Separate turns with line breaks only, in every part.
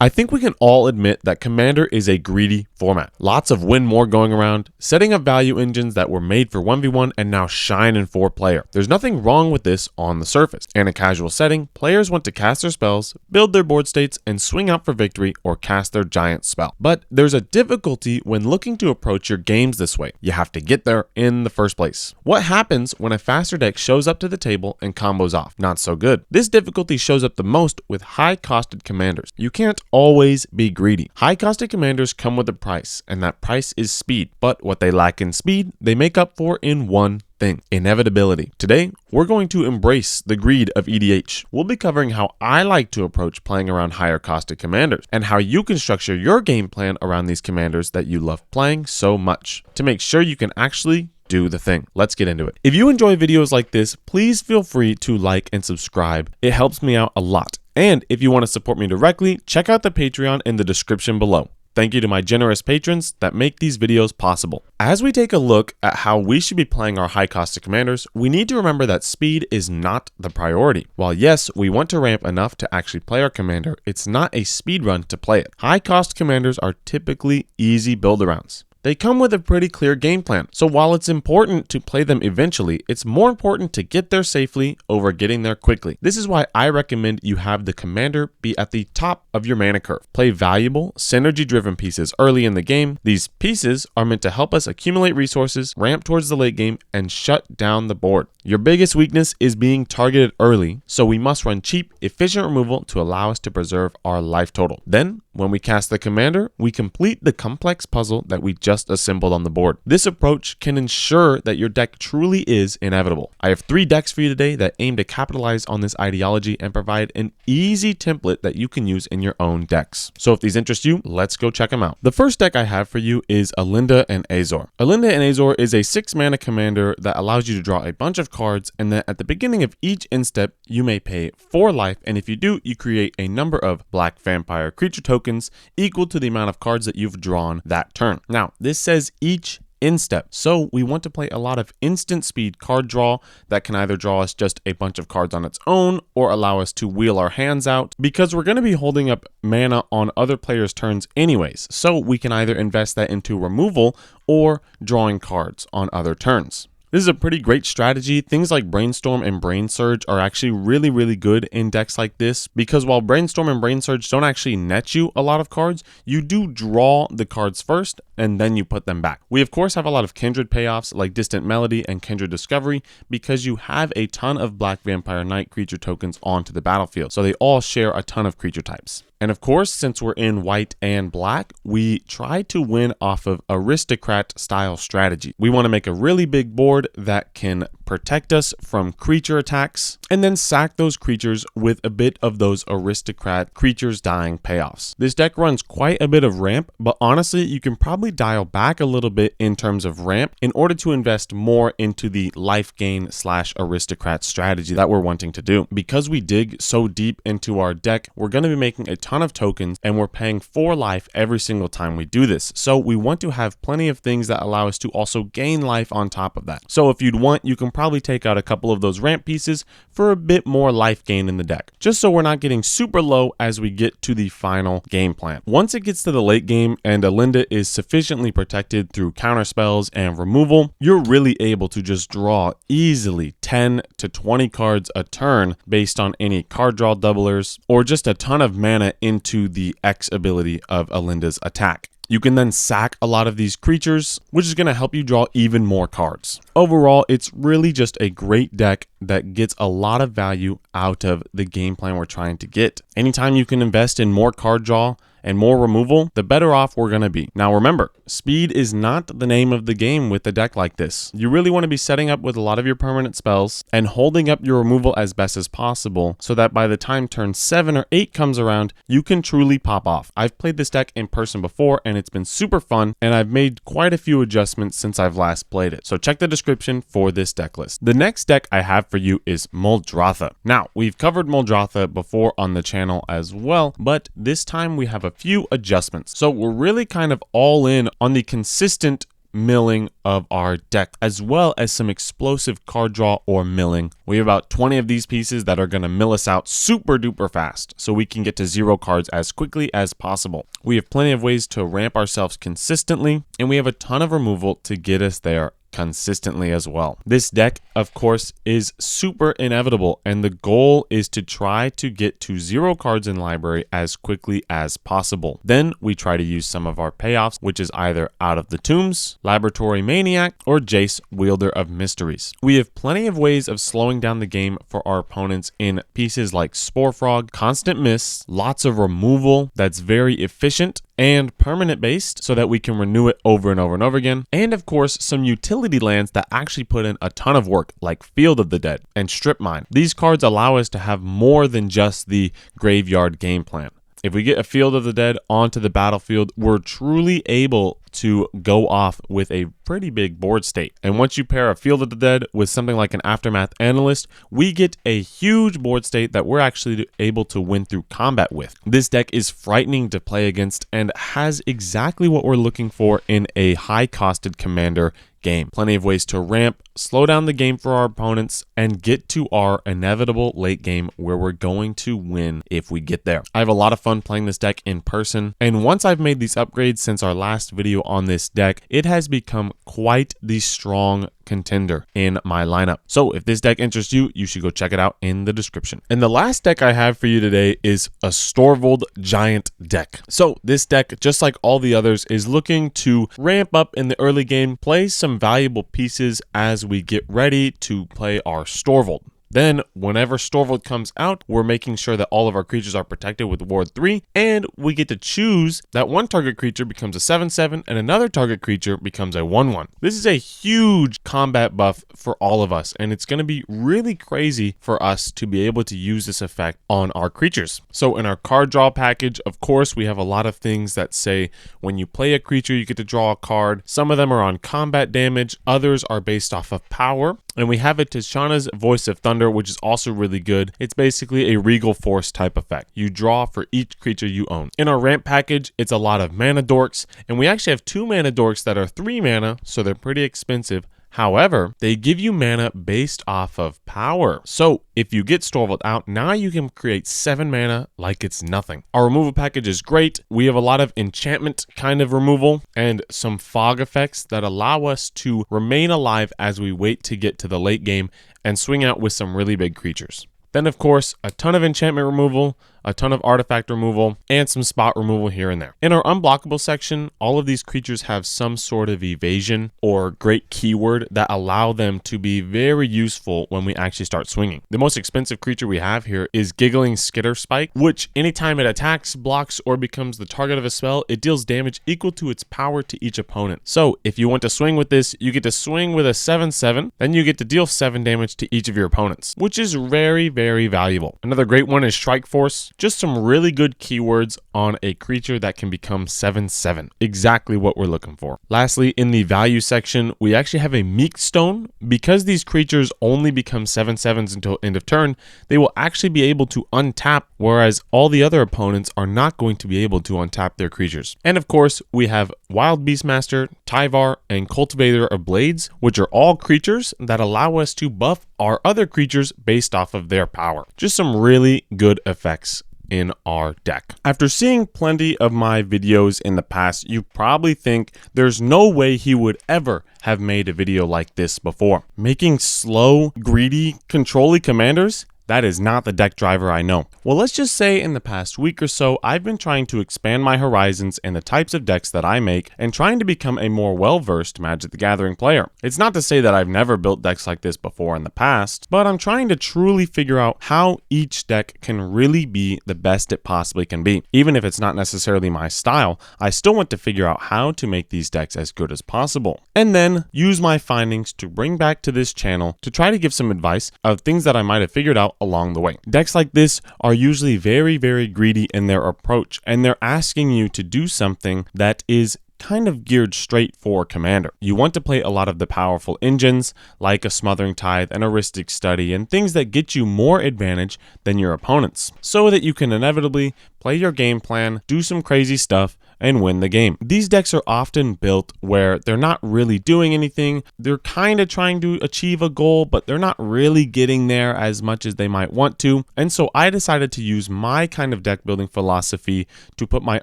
I think we can all admit that Commander is a greedy format. Lots of win more going around, setting up value engines that were made for 1v1 and now shine in 4-player. There's nothing wrong with this on the surface. In a casual setting, players want to cast their spells, build their board states, and swing out for victory or cast their giant spell. But there's a difficulty when looking to approach your games this way. You have to get there in the first place. What happens when a faster deck shows up to the table and combos off? Not so good. This difficulty shows up the most with high-costed commanders. You can't always be greedy. High-costed commanders come with a price, and that price is speed. But what they lack in speed, they make up for in one thing: inevitability. Today, we're going to embrace the greed of EDH. We'll be covering how I like to approach playing around higher costed commanders, and how you can structure your game plan around these commanders that you love playing so much to make sure you can actually do the thing. Let's get into it. If you enjoy videos like this, please feel free to like and subscribe. It helps me out a lot. And if you want to support me directly, check out the Patreon in the description below. Thank you to my generous patrons that make these videos possible. As we take a look at how we should be playing our high-costed commanders, we need to remember that speed is not the priority. While yes, we want to ramp enough to actually play our commander, it's not a speed run to play it. High-cost commanders are typically easy build-arounds. They come with a pretty clear game plan, so while it's important to play them eventually, it's more important to get there safely over getting there quickly. This is why I recommend you have the commander be at the top of your mana curve. Play valuable, synergy-driven pieces early in the game. These pieces are meant to help us accumulate resources, ramp towards the late game, and shut down the board. Your biggest weakness is being targeted early, so we must run cheap, efficient removal to allow us to preserve our life total. Then, when we cast the commander, we complete the complex puzzle that we just assembled on the board. This approach can ensure that your deck truly is inevitable. I have 3 decks for you today that aim to capitalize on this ideology and provide an easy template that you can use in your own decks. So if these interest you, let's go check them out. The first deck I have for you is Alinda Azor. Alinda Azor is a 6-mana commander that allows you to draw a bunch of cards, and then at the beginning of each instep, you may pay 4 life, and if you do, you create a number of black vampire creature tokens equal to the amount of cards that you've drawn that turn. Now, this says each instep, so we want to play a lot of instant speed card draw that can either draw us just a bunch of cards on its own or allow us to wheel our hands out, because we're going to be holding up mana on other players' turns anyways, so we can either invest that into removal or drawing cards on other turns. This is a pretty great strategy. Things like Brainstorm and Brain Surge are actually really good in decks like this, because while Brainstorm and Brain Surge don't actually net you a lot of cards, you do draw the cards first and then you put them back. We of course have a lot of Kindred payoffs like Distant Melody and Kindred Discovery, because you have a ton of Black Vampire Knight creature tokens onto the battlefield, so they all share a ton of creature types. And of course, since we're in white and black, we try to win off of aristocrat style strategy. We want to make a really big board that can protect us from creature attacks, and then sack those creatures with a bit of those aristocrat creatures dying payoffs. This deck runs quite a bit of ramp, but honestly, you can probably dial back a little bit in terms of ramp in order to invest more into the life gain / aristocrat strategy that we're wanting to do. Because we dig so deep into our deck, we're going to be making a ton of tokens, and we're paying 4 life every single time we do this. So we want to have plenty of things that allow us to also gain life on top of that. So if you'd want, you can probably take out a couple of those ramp pieces for a bit more life gain in the deck, just so we're not getting super low as we get to the final game plan. Once it gets to the late game and Alinda is sufficiently protected through counter spells and removal, you're really able to just draw easily 10 to 20 cards a turn based on any card draw doublers or just a ton of mana into the X ability of Alinda's attack. You can then sack a lot of these creatures, which is going to help you draw even more cards. Overall, it's really just a great deck that gets a lot of value out of the game plan we're trying to get. Anytime you can invest in more card draw and more removal, the better off we're going to be. Now remember, speed is not the name of the game with a deck like this. You really want to be setting up with a lot of your permanent spells and holding up your removal as best as possible, so that by the time turn 7 or 8 comes around, you can truly pop off. I've played this deck in person before and it's been super fun, and I've made quite a few adjustments since I've last played it. So check the description for this deck list. The next deck I have for you is Muldrotha. Now, we've covered Muldrotha before on the channel as well, but this time we have a few adjustments. So we're really kind of all in on the consistent milling of our deck, as well as some explosive card draw or milling. We have about 20 of these pieces that are going to mill us out super duper fast, so we can get to 0 cards as quickly as possible. We have plenty of ways to ramp ourselves consistently, and we have a ton of removal to get us there consistently as well. This deck, of course, is super inevitable, and the goal is to try to get to 0 cards in library as quickly as possible. Then we try to use some of our payoffs, which is either Out of the Tombs, Laboratory Maniac, or Jace, Wielder of Mysteries. We have plenty of ways of slowing down the game for our opponents in pieces like Spore Frog, Constant Miss, lots of removal that's very efficient and permanent based so that we can renew it over and over and over again, and of course some utility lands that actually put in a ton of work like Field of the Dead and Strip Mine. These cards allow us to have more than just the graveyard game plan. If we get a Field of the Dead onto the battlefield, we're truly able to go off with a pretty big board state. And once you pair a Field of the Dead with something like an Aftermath Analyst, we get a huge board state that we're actually able to win through combat with. This deck is frightening to play against and has exactly what we're looking for in a high-costed commander game. Plenty of ways to ramp, slow down the game for our opponents, and get to our inevitable late game where we're going to win if we get there. I have a lot of fun playing this deck in person, and once I've made these upgrades since our last video on this deck, it has become quite the strong contender in my lineup. So if this deck interests you, you should go check it out in the description. And the last deck I have for you today is a Storvold Giant deck. So this deck, just like all the others, is looking to ramp up in the early game, play some valuable pieces as we get ready to play our Storvold. Then, whenever Storvold comes out, we're making sure that all of our creatures are protected with Ward 3, and we get to choose that one target creature becomes a 7/7 and another target creature becomes a 1/1. This is a huge combat buff for all of us, and it's going to be really crazy for us to be able to use this effect on our creatures. So in our card draw package, of course, we have a lot of things that say when you play a creature, you get to draw a card. Some of them are on combat damage, others are based off of power. And we have a Tishana's Voice of Thunder, which is also really good. It's basically a Regal Force type effect. You draw for each creature you own. In our ramp package, it's a lot of mana dorks, and we actually have 2 mana dorks that are 3 mana, so they're pretty expensive. However, they give you mana based off of power. So if you get Storvold out, now you can create 7 mana like it's nothing. Our removal package is great. We have a lot of enchantment kind of removal and some fog effects that allow us to remain alive as we wait to get to the late game and swing out with some really big creatures. Then, of course, a ton of enchantment removal, a ton of artifact removal, and some spot removal here and there. In our unblockable section, all of these creatures have some sort of evasion or great keyword that allow them to be very useful when we actually start swinging. The most expensive creature we have here is Giggling Skitter Spike, which anytime it attacks, blocks, or becomes the target of a spell, it deals damage equal to its power to each opponent. So if you want to swing with this, you get to swing with a 7/7, then you get to deal 7 damage to each of your opponents, which is very, very valuable. Another great one is Strike Force. Just some really good keywords on a creature that can become 7/7. Exactly what we're looking for. Lastly, in the value section, we actually have a Meek Stone. Because these creatures only become 7/7s until end of turn, they will actually be able to untap, whereas all the other opponents are not going to be able to untap their creatures. And of course, we have Wild Beastmaster, Tyvar, and Cultivator of Blades, which are all creatures that allow us to buff our other creatures based off of their power. Just some really good effects in our deck. After seeing plenty of my videos in the past, you probably think there's no way he would ever have made a video like this before. Making slow, greedy, control-y commanders? That is not the deck driver I know. Well, let's just say in the past week or so, I've been trying to expand my horizons and the types of decks that I make and trying to become a more well-versed Magic the Gathering player. It's not to say that I've never built decks like this before in the past, but I'm trying to truly figure out how each deck can really be the best it possibly can be. Even if it's not necessarily my style, I still want to figure out how to make these decks as good as possible. And then use my findings to bring back to this channel to try to give some advice of things that I might have figured out along the way. Decks like this are usually very, very greedy in their approach, and they're asking you to do something that is kind of geared straight for Commander. You want to play a lot of the powerful engines like a Smothering Tithe and a Rhystic Study and things that get you more advantage than your opponents, so that you can inevitably play your game plan, do some crazy stuff, and win the game. These decks are often built where they're not really doing anything. They're kind of trying to achieve a goal, but they're not really getting there as much as they might want to. And so I decided to use my kind of deck building philosophy to put my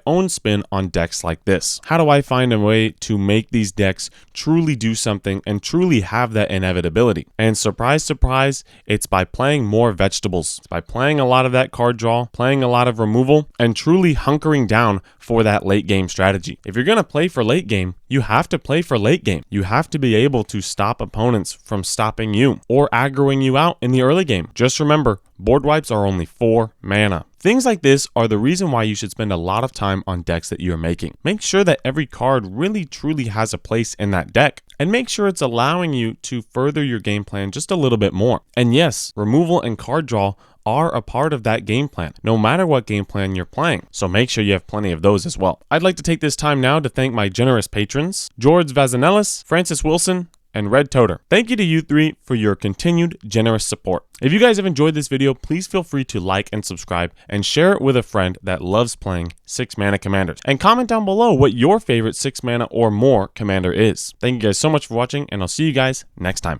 own spin on decks like this. How do I find a way to make these decks truly do something and truly have that inevitability? And surprise, surprise, it's by playing more vegetables. It's by playing a lot of that card draw, playing a lot of removal, and truly hunkering down for that late game strategy. If you're going to play for late game, you have to play for late game. You have to be able to stop opponents from stopping you or aggroing you out in the early game. Just remember, board wipes are only 4 mana. Things like this are the reason why you should spend a lot of time on decks that you're making. Make sure that every card really truly has a place in that deck, and make sure it's allowing you to further your game plan just a little bit more. And yes, removal and card draw are a part of that game plan, no matter what game plan you're playing. So make sure you have plenty of those as well. I'd like to take this time now to thank my generous patrons, George Vazanellis, Francis Wilson, and Red Toter. Thank you to you three for your continued generous support. If you guys have enjoyed this video, please feel free to like and subscribe and share it with a friend that loves playing 6 mana commanders. And comment down below what your favorite 6 mana or more commander is. Thank you guys so much for watching, and I'll see you guys next time.